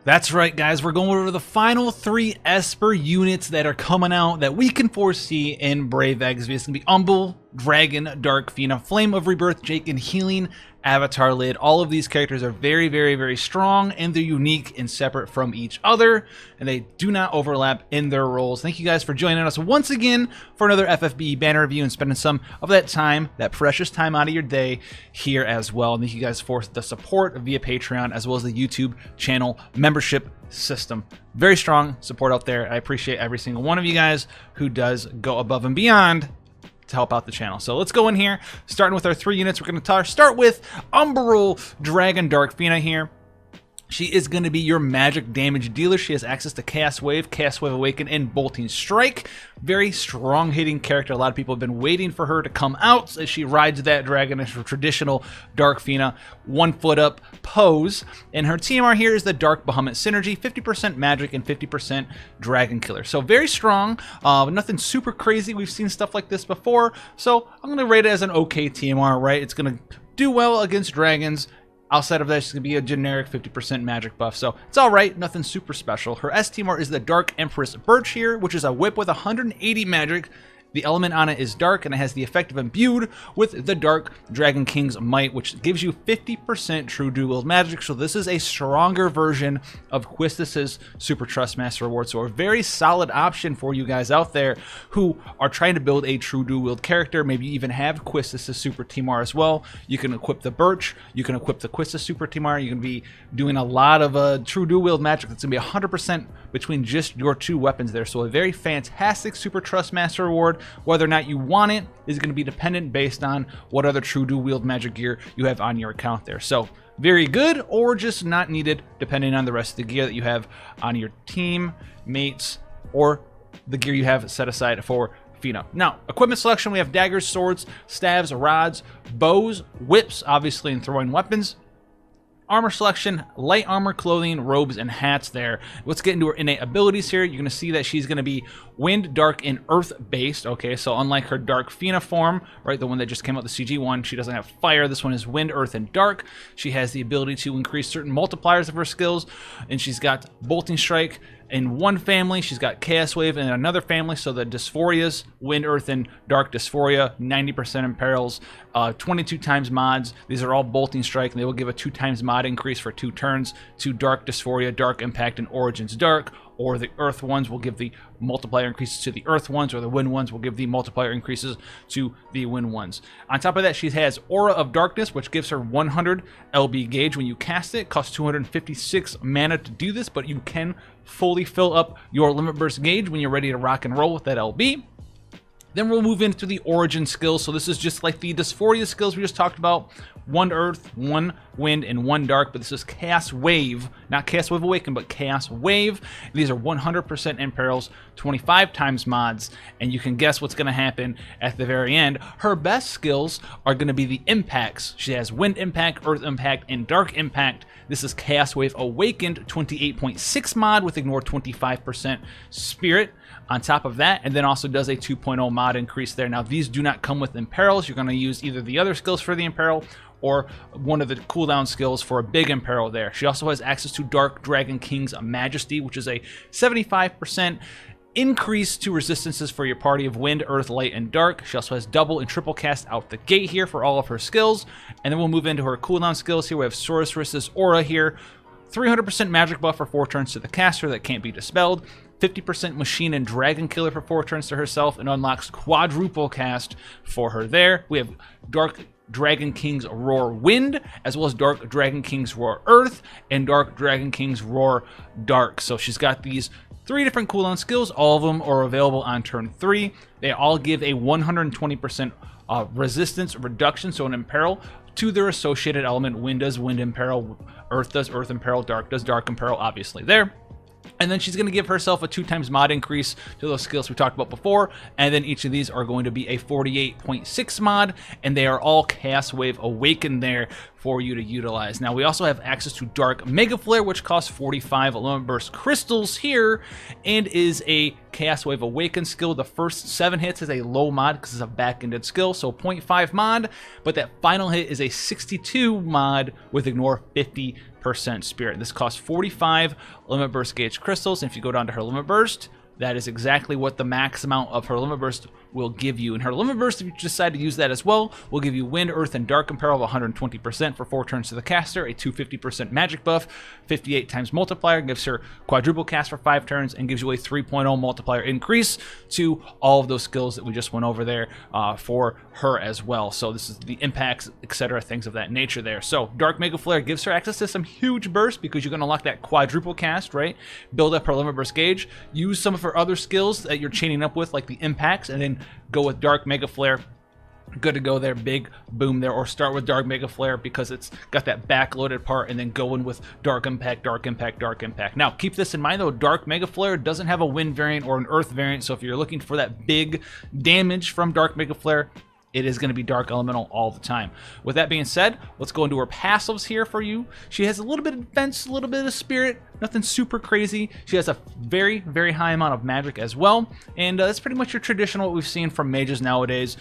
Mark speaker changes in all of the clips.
Speaker 1: That's right, guys. We're going over the final 3 Esper units that are coming out that we can foresee in Brave Exvius. It's going to be Humble, Dragon, Dark Fina, Flame of Rebirth, Jake, and Healing, Avatar Lid. All of these characters are very, very, very strong, and they're unique and separate from each other, and they do not overlap in their roles. Thank you guys for joining us once again for another FFBE banner review and spending some of that time, that precious time out of your day here as well. And thank you guys for the support via Patreon as well as the YouTube channel membership system. Very strong support out there. I appreciate every single one of you guys who does go above and beyond to help out the channel. So let's go in here, starting with our 3 units. We're going to start with Umbral Dragon Dark Fina here. She is going to be your magic damage dealer. She has access to Chaos Wave Awaken, and Bolting Strike. Very strong hitting character. A lot of people have been waiting for her to come out as she rides that dragon as her traditional Dark Fina 1 foot up pose. And her TMR here is the Dark Bahamut Synergy, 50% magic and 50% dragon killer. So very strong, nothing super crazy. We've seen stuff like this before. So I'm going to rate it as an okay TMR, right? It's going to do well against dragons. Outside of that, she's going to be a generic 50% magic buff, so it's alright, nothing super special. Her STMR is the Dark Empress Birch here, which is a whip with 180 magic. The element on it is dark, and it has the effect of imbued with the Dark Dragon King's Might, which gives you 50% true dual-wield magic, so this is a stronger version of Quistis's Super Trust Master Reward, so a very solid option for you guys out there who are trying to build a true dual-wield character. Maybe you even have Quistis's Super TMR as well. You can equip the Birch, you can equip the Quistis Super TMR, you can be doing a lot of true dual-wield magic that's going to be 100% between just your 2 weapons there, so a very fantastic Super Trust Master Reward. Whether or not you want it is going to be dependent based on what other true dual-wield magic gear you have on your account there. So very good, or just not needed depending on the rest of the gear that you have on your team mates or the gear you have set aside for Fina. Now, equipment selection, we have daggers, swords, staves, rods, bows, whips, obviously, and throwing weapons. Armor selection, light armor, clothing, robes, and hats there. Let's get into her innate abilities here. You're going to see that she's going to be wind, dark, and earth based. Okay, so unlike her Dark Fina form, right, the one that just came out, the CG one, she doesn't have fire. This one is wind, earth, and dark. She has the ability to increase certain multipliers of her skills, and she's got Bolting Strike in one family. She's got Chaos Wave in another family, so the Dysphorias, Wind, Earth, and Dark Dysphoria, 90% imperils, 22 times mods. These are all Bolting Strike, and they will give a 2 times mod increase for 2 turns to Dark Dysphoria, Dark Impact, and Origins Dark. Or the Earth ones will give the multiplier increases to the Earth ones, or the Wind ones will give the multiplier increases to the Wind ones. On top of that, she has Aura of Darkness, which gives her 100 LB gauge when you cast it. It costs 256 mana to do this, but you can fully fill up your Limit Burst gauge when you're ready to rock and roll with that LB. Then we'll move into the Origin skills. So this is just like the Dysphoria skills we just talked about. 1 Earth, 1 Wind, and 1 Dark. But this is Chaos Wave. Not Chaos Wave Awaken, but Chaos Wave. These are 100% imperils, 25 times mods. And you can guess what's going to happen at the very end. Her best skills are going to be the impacts. She has Wind Impact, Earth Impact, and Dark Impact. This is Chaos Wave Awakened, 28.6 mod with ignore 25% Spirit on top of that, and then also does a 2.0 mod increase there. Now, these do not come with imperils. You're going to use either the other skills for the imperil or one of the cooldown skills for a big imperil there. She also has access to Dark Dragon King's Majesty, which is a 75% increase to resistances for your party of Wind, Earth, Light, and Dark. She also has double and triple cast out the gate here for all of her skills. And then we'll move into her cooldown skills here. We have Sorceress's Aura here. 300% magic buff for 4 turns to the caster that can't be dispelled. 50% machine and dragon killer for 4 turns to herself, and unlocks quadruple cast for her there. We have Dark Dragon King's Roar Wind, as well as Dark Dragon King's Roar Earth, and Dark Dragon King's Roar Dark. So she's got these 3 different cooldown skills. All of them are available on turn 3. They all give a 120% resistance reduction, so an imperil, to their associated element. Wind does Wind Imperil, Earth does Earth Imperil, Dark does Dark Imperil, obviously there. And then she's going to give herself a 2 times mod increase to those skills we talked about before. And then each of these are going to be a 48.6 mod. And they are all Chaos Wave Awakened there for you to utilize. Now, we also have access to Dark Mega Flare, which costs 45 Limit Burst Crystals here. And is a Chaos Wave Awakened skill. The first 7 hits is a low mod because it's a back-ended skill. So 0.5 mod. But that final hit is a 62 mod with ignore 50%. 50% spirit. This costs 45 limit burst gauge crystals, and if you go down to her limit burst, that is exactly what the max amount of her limit burst will give you. And her limit burst, if you decide to use that as well, will give you wind, earth, and dark imperil of 120% for 4 turns to the caster, a 250% magic buff, 58 times multiplier, gives her quadruple cast for 5 turns, and gives you a 3.0 multiplier increase to all of those skills that we just went over there for her as well. So this is the impacts, etc., things of that nature there. So Dark Mega Flare gives her access to some huge bursts because you're going to unlock that quadruple cast, right? Build up her limit burst gauge, use some of her other skills that you're chaining up with, like the impacts, and then go with Dark Mega Flare. Good to go there, big boom there, or start with Dark Mega Flare because it's got that backloaded part, and then go in with Dark Impact, Dark Impact, Dark Impact. Now, keep this in mind though, Dark Mega Flare doesn't have a wind variant or an earth variant, so if you're looking for that big damage from Dark Mega Flare, it is going to be Dark Elemental all the time. With that being said, let's go into her passives here for you. She has a little bit of defense, a little bit of spirit, nothing super crazy. She has a very, very high amount of magic as well, and that's pretty much your traditional what we've seen from mages nowadays,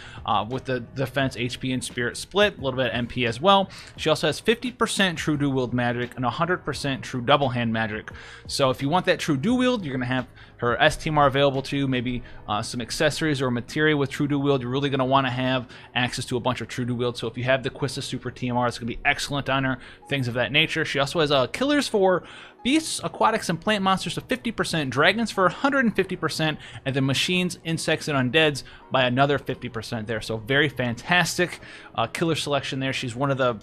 Speaker 1: with the defense, HP, and spirit split, a little bit of MP as well. She also has 50% true dual wield magic and 100% true double hand magic. So if you want that true dual wield, you're going to have her STMR available to you, maybe some accessories or material with true dual wield. You're really going to want to have access to a bunch of true dual wield. So if you have the Quista Super TMR, it's going to be excellent on her, things of that nature. She also has killers for beasts, aquatics, and plant monsters to 50%, dragons for 150%, and then machines, insects, and undeads by another 50% there. So very fantastic killer selection there. She's one of the,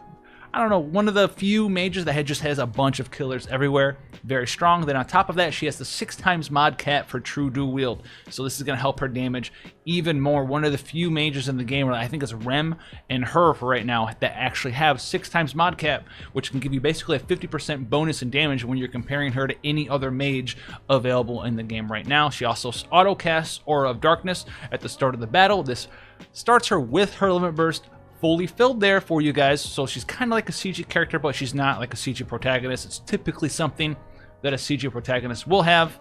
Speaker 1: I don't know, one of the few mages that just has a bunch of killers everywhere. Very strong. Then on top of that, she has the 6 times mod cap for true dual wield. So this is going to help her damage even more. One of the few mages in the game, I think it's Rem and her for right now, that actually have 6 times mod cap, which can give you basically a 50% bonus in damage when you're comparing her to any other mage available in the game right now. She also auto casts Aura of Darkness at the start of the battle. This starts her with her limit burst fully filled there for you guys, so she's kind of like a CG character, but she's not like a CG protagonist. It's typically something that a CG protagonist will have,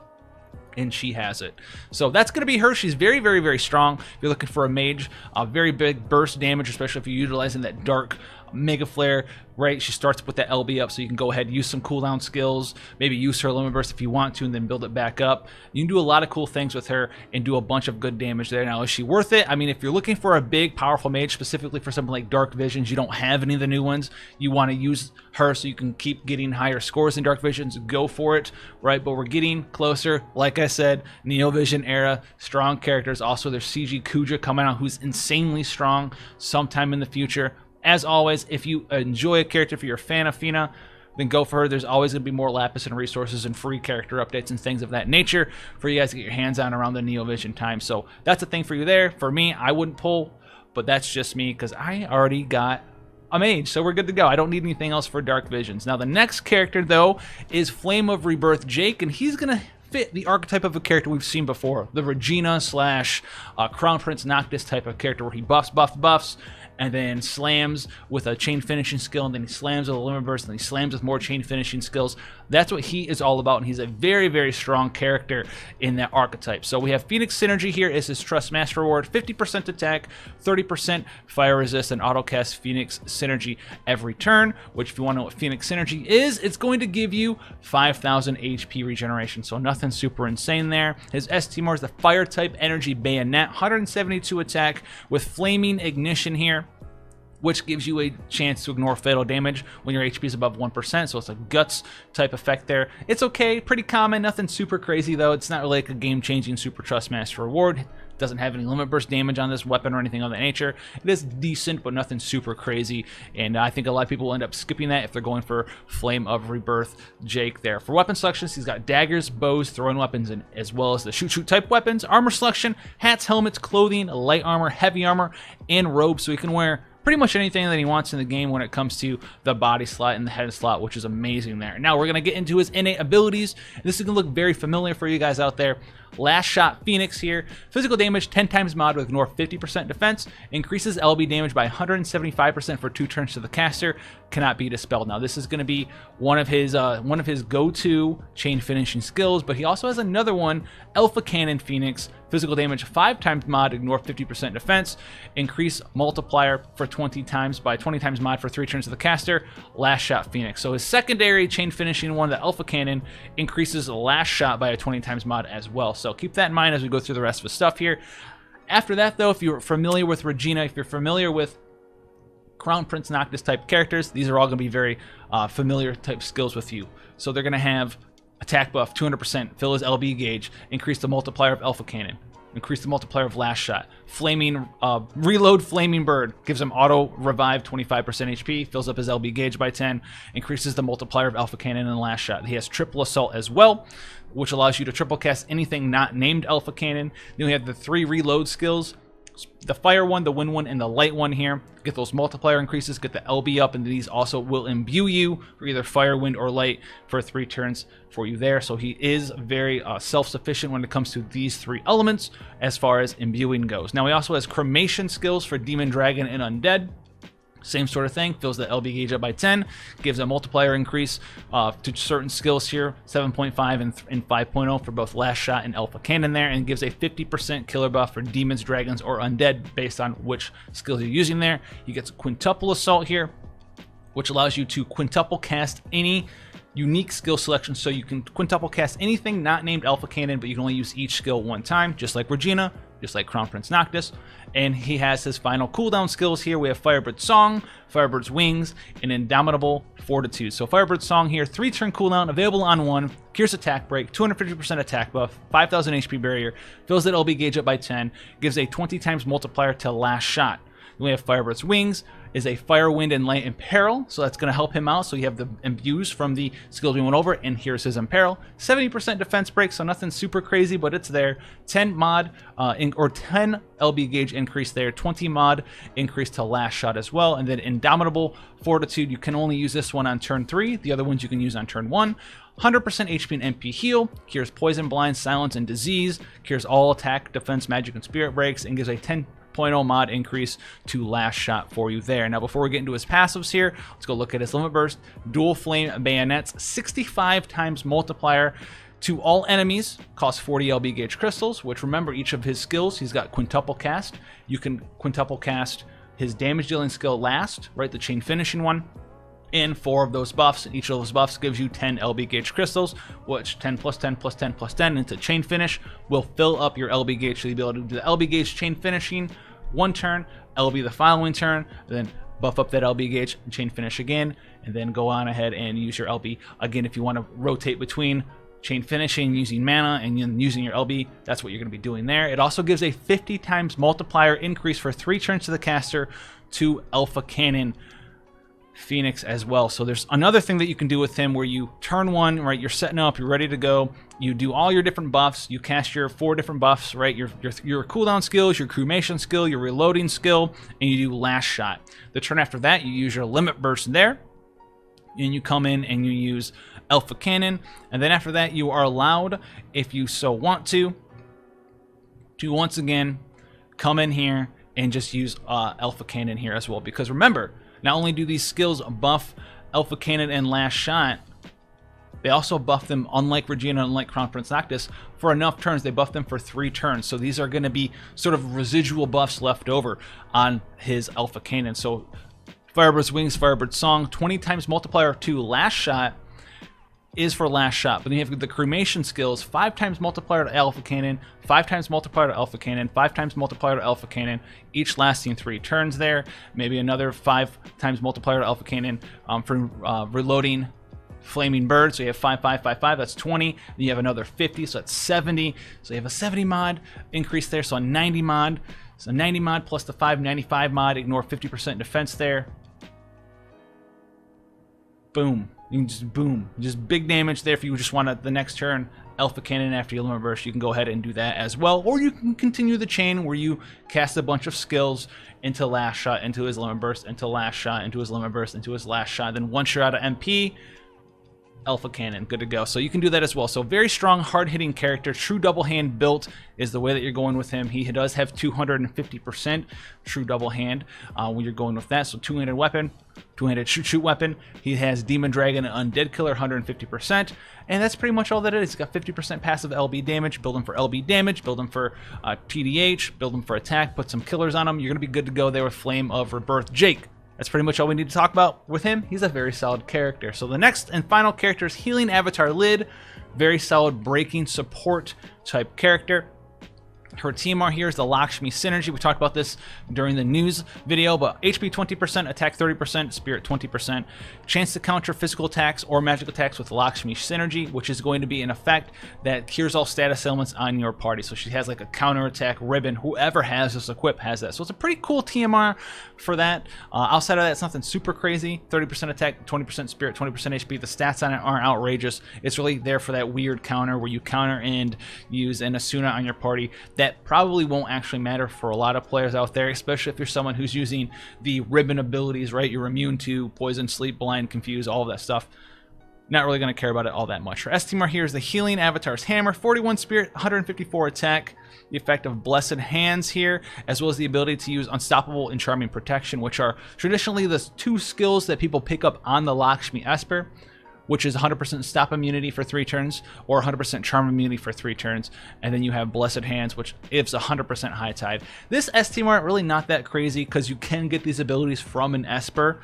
Speaker 1: and she has it. So that's going to be her. She's very, very, very strong. If you're looking for a mage, very big burst damage, especially if you're utilizing that Dark Mega Flare, right? She starts with that LB up, so you can go ahead and use some cooldown skills, maybe use her limit burst if you want to, and then build it back up. You can do a lot of cool things with her and do a bunch of good damage there. Now, is she worth it? I mean, if you're looking for a big, powerful mage, specifically for something like Dark Visions, you don't have any of the new ones, you want to use her so you can keep getting higher scores in Dark Visions, go for it, right? But we're getting closer. Like I said, Neo Vision era, strong characters. Also, there's CG Kuja coming out, who's insanely strong sometime in the future. As always, if you enjoy a character, if you're a fan of Fina, then go for her. There's always going to be more Lapis and resources and free character updates and things of that nature for you guys to get your hands on around the Neo Vision time. So that's a thing for you there. For me, I wouldn't pull, but that's just me because I already got a mage, so we're good to go. I don't need anything else for Dark Visions. Now, the next character, though, is Flame of Rebirth Jake, and he's going to fit the archetype of a character we've seen before. The Regina / Crown Prince Noctis type of character where he buffs, and then slams with a chain finishing skill, and then he slams with a limit burst, and he slams with more chain finishing skills. That's what he is all about, and he's a very, very strong character in that archetype. So we have Phoenix Synergy here as his Trust Master reward, 50% attack, 30% fire resist, and autocast Phoenix Synergy every turn, which if you want to know what Phoenix Synergy is, it's going to give you 5,000 HP regeneration, so nothing super insane there. His STMR is the Fire type Energy Bayonet, 172 attack with Flaming Ignition here, which gives you a chance to ignore fatal damage when your HP is above 1%, so it's a guts type effect there. It's okay, pretty common, nothing super crazy though. It's not really like a game-changing Super Trust Master reward. It doesn't have any limit burst damage on this weapon or anything of that nature. It is decent, but nothing super crazy, and I think a lot of people will end up skipping that if they're going for Flame of Rebirth Jake there. For weapon selections, he's got daggers, bows, throwing weapons, and as well as the shoot type weapons. Armor selection, hats, helmets, clothing, light armor, heavy armor, and robes, so he can wear pretty much anything that he wants in the game when it comes to the body slot and the head slot, which is amazing there. Now we're going to get into his innate abilities. This is going to look very familiar for you guys out there. Last Shot Phoenix here. Physical damage 10 times mod with ignore 50% defense. Increases LB damage by 175% for 2 turns to the caster. Cannot be dispelled. Now this is going to be one of his go-to chain finishing skills, but he also has another one, Alpha Cannon Phoenix. physical damage 5 times mod, ignore 50% defense, increase multiplier for 20 times by 20 times mod for 3 turns of the caster, last shot Phoenix. So his secondary chain finishing one, the Alpha Cannon, increases the last shot by a 20 times mod as well. So keep that in mind as we go through the rest of the stuff here. After that though, if you're familiar with Regina, if you're familiar with Crown Prince Noctis type characters, these are all going to be very familiar type skills with you. So they're going to have attack buff 200%, fill his LB gauge, increase the multiplier of Alpha Cannon, increase the multiplier of last shot, reload Flaming Bird, gives him auto revive 25% HP, fills up his LB gauge by 10, increases the multiplier of Alpha Cannon and last shot. He has triple assault as well, which allows you to triple cast anything not named Alpha Cannon. Then we have the 3 reload skills, the fire one, the wind one, and the light one here. Get those multiplier increases, get the LB up, and these also will imbue you for either fire, wind, or light for 3 turns for you there. So he is very self-sufficient when it comes to these 3 elements as far as imbuing goes. Now he also has cremation skills for demon, dragon, and undead. Same sort of thing, fills the LB gauge up by 10, gives a multiplier increase to certain skills here, 7.5 and 5.0 for both last shot and Alpha Cannon there, and gives a 50% killer buff for demons, dragons, or undead based on which skills you're using there. He gets quintuple assault here, which allows you to quintuple cast any unique skill selection, so you can quintuple cast anything not named Alpha Cannon, but you can only use each skill one time, just like Regina, just like Crown Prince Noctis. And he has his final cooldown skills here. We have Firebird's Song, Firebird's Wings, and Indomitable Fortitude. So Firebird's Song here, 3 turn cooldown, available on 1, cures attack break, 250% attack buff, 5000 HP barrier, fills that LB gauge up by 10, gives a 20 times multiplier to last shot. Then we have Firebird's Wings, is a fire, wind, and light imperil, so that's going to help him out. So you have the imbues from the skills we went over, and here's his imperil. 70% defense break, so nothing super crazy, but it's there. 10 mod or 10 LB gauge increase there, 20 mod increase to last shot as well, and then Indomitable Fortitude, you can only use this one on turn 3. The other ones you can use on turn 1. 100% HP and MP heal, cures poison, blind, silence, and disease, cures all attack, defense, magic, and spirit breaks, and gives a 10.0 mod increase to last shot for you there. Now before we get into his passives here, let's go look at his limit burst. Dual flame bayonets, 65 times multiplier to all enemies, costs 40 LB gauge crystals, which remember each of his skills, he's got quintuple cast. You can quintuple cast his damage dealing skill last, right, the chain finishing one, in 4 of those buffs, and each of those buffs gives you 10 LB gauge crystals, which 10 plus 10 plus 10 plus 10 into chain finish will fill up your LB gauge, so you'll be able to do the LB gauge chain finishing one turn, LB the following turn, then buff up that LB gauge and chain finish again, and then go on ahead and use your LB again. If you want to rotate between chain finishing, using mana, and using your LB, that's what you're going to be doing there. It also gives a 50 times multiplier increase for 3 turns to the caster to Alpha Cannon Phoenix as well. So there's another thing that you can do with him where you turn 1, right, you're setting up, you're ready to go, you do all your different buffs, you cast your 4 different buffs, right, your cooldown skills, your cremation skill, your reloading skill, and you do last shot. The turn after that, you use your limit burst there, and you come in and you use Alpha Cannon, and then after that you are allowed, if you so want to once again come in here and just use Alpha Cannon here as well, because remember, not only do these skills buff Alpha Cannon and last shot, they also buff them, unlike Regina, unlike Crown Prince Noctis, for enough turns. They buff them for 3 turns. So these are going to be sort of residual buffs left over on his Alpha Cannon. So Firebird's Wings, Firebird's Song, 20 times multiplier to last shot is for last shot. But then you have the cremation skills, 5 times multiplier to Alpha Cannon, 5 times multiplier to Alpha Cannon, 5 times multiplier to Alpha Cannon, each lasting 3 turns there. Maybe another 5 times multiplier to Alpha Cannon for reloading Flaming Bird. So you have 5, 5, 5, 5, that's 20. Then you have another 50, so that's 70. So you have a 70 mod increase there, so a 90 mod. So 90 mod plus the 5, 95 mod, ignore 50% defense there. Boom. You can just boom, just big damage there. If you just want the next turn Alpha Cannon after your limit burst, you can go ahead and do that as well. Or you can continue the chain where you cast a bunch of skills into last shot, into his limit burst, into last shot, into his limit burst, into his last shot. Then once you're out of MP, Alpha Cannon, good to go. So you can do that as well. So very strong, hard-hitting character. True double hand built is the way that you're going with him. He does have 250% true double hand when you're going with that. So two-handed weapon, two-handed shoot weapon. He has Demon Dragon and Undead Killer, 150%. And that's pretty much all that it is. He's got 50% passive LB damage. Build him for LB damage. Build him for TDH. Build him for attack. Put some killers on him. You're going to be good to go there with Flame of Rebirth Jake. That's pretty much all we need to talk about with him. He's a very solid character. So the next and final character is Healing Avatar Lid. Very solid breaking support type character. Her TMR here is the Lakshmi Synergy. We talked about this during the news video, but HP 20%, attack 30%, spirit 20%. Chance to counter physical attacks or magic attacks with Lakshmi Synergy, which is going to be an effect that cures all status ailments on your party. So she has like a counter attack ribbon. Whoever has this equip has that. So it's a pretty cool TMR for that. Outside of that, it's nothing super crazy. 30% attack, 20% spirit, 20% HP. The stats on it aren't outrageous. It's really there for that weird counter where you counter and use an Asuna on your party. That probably won't actually matter for a lot of players out there, especially if you're someone who's using the ribbon abilities, right? You're immune to poison, sleep, blind, confuse, all of that stuff. Not really going to care about it all that much. Her STMR here is the Healing Avatar's Hammer, 41 Spirit, 154 attack. The effect of Blessed Hands here, as well as the ability to use Unstoppable and Charming Protection, which are traditionally the two skills that people pick up on the Lakshmi Esper, which is 100% stop immunity for 3 turns or 100% charm immunity for 3 turns. And then you have Blessed Hands, which gives 100% high tide. This STMR really not that crazy because you can get these abilities from an Esper.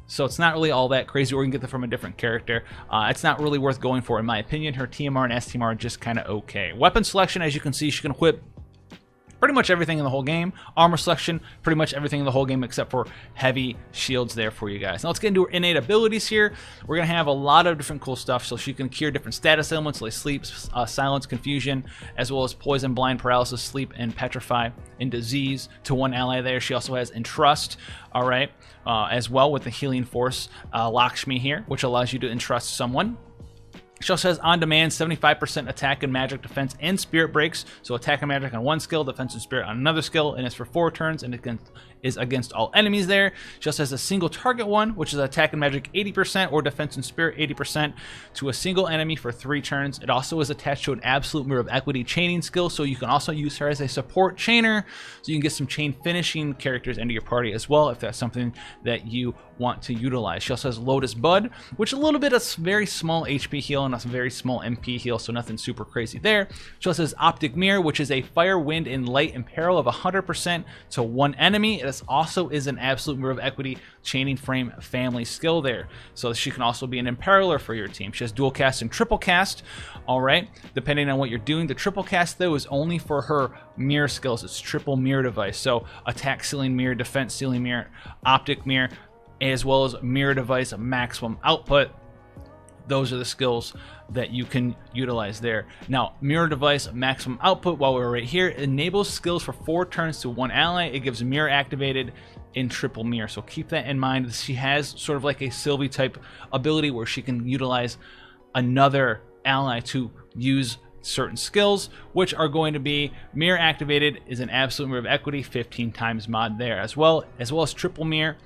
Speaker 1: So it's not really all that crazy, or you can get them from a different character. It's not really worth going for, in my opinion. Her TMR and STMR are just kind of okay. Weapon selection, as you can see, she can whip pretty much everything in the whole game. Armor selection, pretty much everything in the whole game except for heavy shields there for you guys. Now let's get into her innate abilities here. We're going to have a lot of different cool stuff. So she can cure different status ailments like sleep, silence, confusion, as well as poison, blind, paralysis, sleep, and petrify, and disease to one ally there. She also has entrust, all right, as well with the healing force, Lakshmi here, which allows you to entrust someone. She also has On Demand, 75% attack and magic, defense, and spirit breaks. So attack and magic on one skill, defense and spirit on another skill, and it's for 4 turns, and it is against all enemies there. She also has a single target one, which is attack and magic 80% or defense and spirit 80% to a single enemy for 3 turns. It also is attached to an absolute mirror of equity chaining skill, so you can also use her as a support chainer, so you can get some chain finishing characters into your party as well if that's something that you want to utilize. She also has Lotus Bud, which is a little bit of very small HP heal and a very small MP heal, so nothing super crazy there. She also has Optic Mirror, which is a fire, wind, and light and peril of 100% to one enemy. It also is an absolute mirror of equity chaining frame family skill there, so she can also be an imperiler for your team. She has dual cast and triple cast, all right, depending on what you're doing. The triple cast though is only for her mirror skills. It's triple mirror device, so attack sealing mirror, defense sealing mirror, optic mirror, as well as mirror device maximum output. Those are the skills that you can utilize there. Now, mirror device maximum output, while we're right here, enables skills for 4 turns to one ally. It gives mirror activated in triple mirror, so keep that in mind. She has sort of like a Sylvie type ability where she can utilize another ally to use certain skills, which are going to be mirror activated is an absolute mirror of equity, 15 times mod there, as well as triple mirror,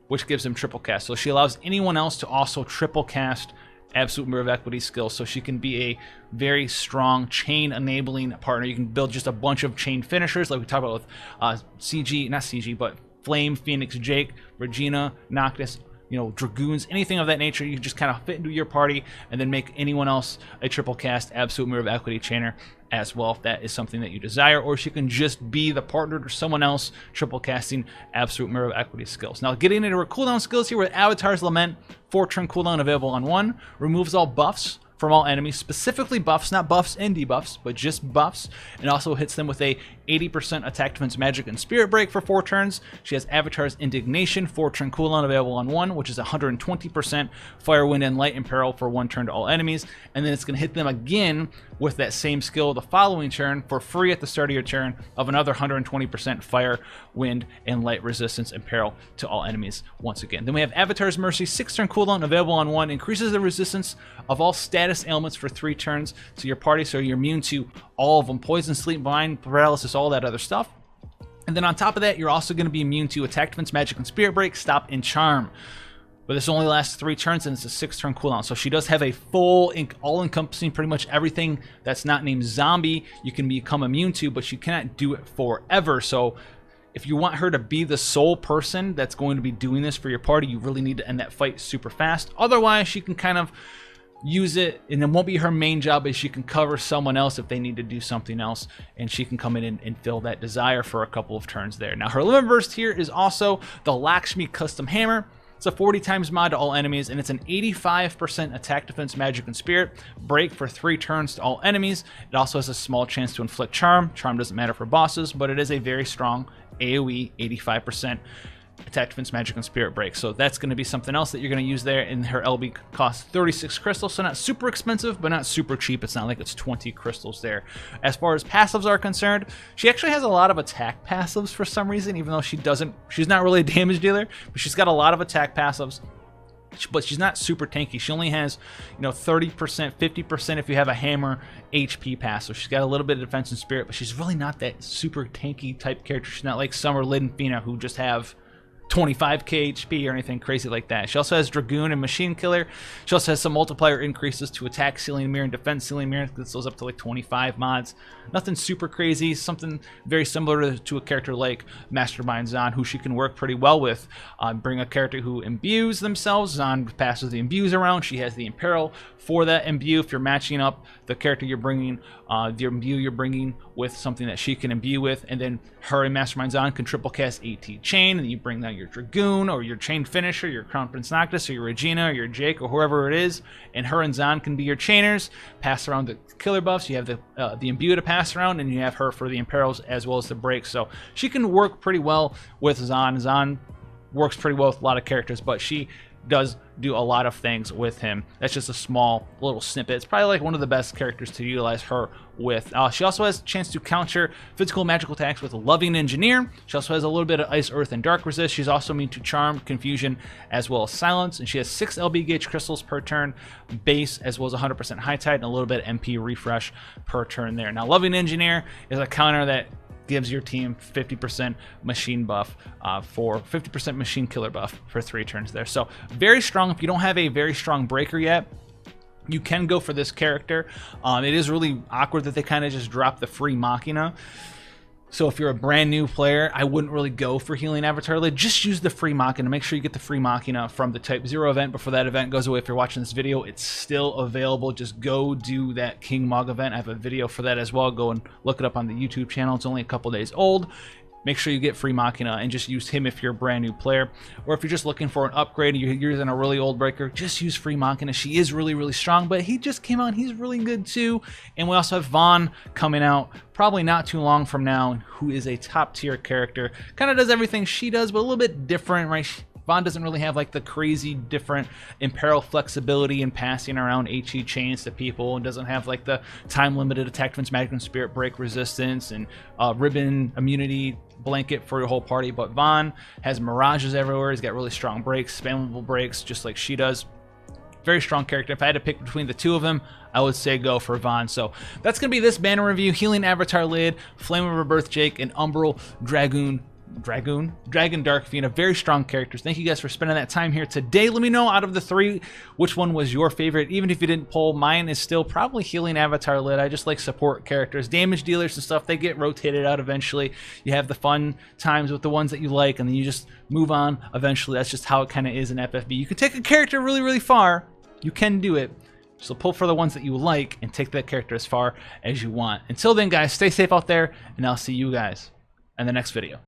Speaker 1: which gives them triple cast. So she allows anyone else to also triple cast absolute mirror of equity skills, so she can be a very strong chain enabling partner. You can build just a bunch of chain finishers like we talked about with but Flame, Phoenix, Jake, Regina, Noctis, you know, Dragoons, anything of that nature. You can just kind of fit into your party and then make anyone else a triple cast absolute mirror of equity chainer as well, if that is something that you desire, or she can just be the partner to someone else triple casting absolute mirror of equity skills. Now, getting into her cooldown skills here with Avatar's Lament, 4-turn cooldown available on 1, removes all buffs from all enemies, specifically buffs, not buffs and debuffs, but just buffs, and also hits them with a 80% attack, defense, magic, and spirit break for 4 turns. She has Avatar's Indignation, 4-turn cooldown available on 1, which is 120% fire, wind, and light and peril for 1 turn to all enemies, and then it's going to hit them again with that same skill the following turn for free at the start of your turn of another 120% fire, wind, and light resistance and peril to all enemies once again. Then we have Avatar's Mercy, 6-turn cooldown available on 1, increases the resistance of all status ailments for 3 turns to your party, so you're immune to all of them: poison, sleep, blind, paralysis, all that other stuff. And then on top of that, you're also going to be immune to attack, defense, magic, and spirit break, stop, and charm. But this only lasts 3 turns, and it's a 6-turn cooldown. So she does have a full, all-encompassing, pretty much everything that's not named zombie you can become immune to, but she cannot do it forever. So if you want her to be the sole person that's going to be doing this for your party, you really need to end that fight super fast. Otherwise, she can kind of use it, and it won't be her main job, is she can cover someone else if they need to do something else, and she can come in and fill that desire for a couple of turns there. Now, her limit burst here is also the Lakshmi custom hammer. It's a 40 times mod to all enemies, and it's an 85% attack, defense, magic, and spirit. Break for 3 turns to all enemies. It also has a small chance to inflict charm. Charm doesn't matter for bosses, but it is a very strong AoE 85% attack, defense, magic, and spirit break. So that's going to be something else that you're going to use there. And her LB costs 36 crystals, so not super expensive, but not super cheap. It's not like it's 20 crystals there. As far as passives are concerned, she actually has a lot of attack passives for some reason, even though she's not really a damage dealer, but she's got a lot of attack passives. But she's not super tanky. She only has, 30%, 50% if you have a hammer HP passive. She's got a little bit of defense and spirit, but she's really not that super tanky type character. She's not like Summer, Lid, and Fina, who just have 25k HP or anything crazy like that. She also has Dragoon and Machine Killer. She also has some multiplier increases to attack ceiling mirror and defense ceiling mirror. Gets those up to like 25 mods. Nothing super crazy. Something very similar to a character like Mastermind Zon, who she can work pretty well with. Bring a character who imbues themselves. Zon passes the imbues around. She has the Imperil for that imbue. If you're matching up the character you're bringing, the imbue you're bringing with something that she can imbue with, and then her and Mastermind Zon can triple cast AT Chain, and you bring down your Dragoon or your Chain Finisher, your Crown Prince Noctis, or your Regina, or your Jake, or whoever it is, and her and Zon can be your chainers. Pass around the killer buffs. You have the imbue to pass around, and you have her for the imperils as well as the breaks. So she can work pretty well with Zon. Zon works pretty well with a lot of characters, but she does do a lot of things with him. That's just a small little snippet. It's probably like one of the best characters to utilize her with. She also has a chance to counter physical magical attacks with a Loving Engineer. She also has a little bit of Ice, Earth, and Dark resist. She's also immune to Charm, Confusion, as well as Silence, and she has 6 LB gauge crystals per turn base, as well as 100% high tide and a little bit of MP refresh per turn there. Now, Loving Engineer is a counter that gives your team 50% machine buff for 50% machine killer buff for 3 turns there. So very strong. If you don't have a very strong breaker yet, you can go for this character. It is really awkward that they kind of just drop the free Machina. So if you're a brand new player, I wouldn't really go for Healing Avatar Lid. Just use the free Machina. Make sure you get the free Machina from the Type 0 event before that event goes away. If you're watching this video, it's still available. Just go do that King Mog event. I have a video for that as well. Go and look it up on the YouTube channel. It's only a couple days old. Make sure you get free Machina and just use him if you're a brand new player. Or if you're just looking for an upgrade and you're using a really old breaker, just use free Machina. She is really, really strong, but he just came out. He's really good too. And we also have Vaughn coming out probably not too long from now, who is a top tier character. Kind of does everything she does, but a little bit different, right? Vaughn doesn't really have like the crazy different imperil flexibility and passing around HE chains to people, and doesn't have like the time limited attack, defense, magic, and spirit break resistance and ribbon immunity blanket for your whole party. But Vaughn has mirages everywhere. He's got really strong breaks, spammable breaks, just like she does. Very strong character. If I had to pick between the two of them, I would say go for Vaughn. So that's going to be this banner review. Healing Avatar Lid, Flame of Rebirth Jake, and Umbral Dragon Dark Fina. Very strong characters. Thank you guys for spending that time here today. Let me know out of the 3 which one was your favorite. Even if you didn't poll, mine is still probably Healing Avatar Lid. I just like support characters. Damage dealers and stuff, they get rotated out eventually. You have the fun times with the ones that you like, and then you just move on eventually. That's just how it kind of is in FFB. You can take a character really, really far. You can do it. So pull for the ones that you like and take that character as far as you want. Until then, guys, stay safe out there, and I'll see you guys in the next video.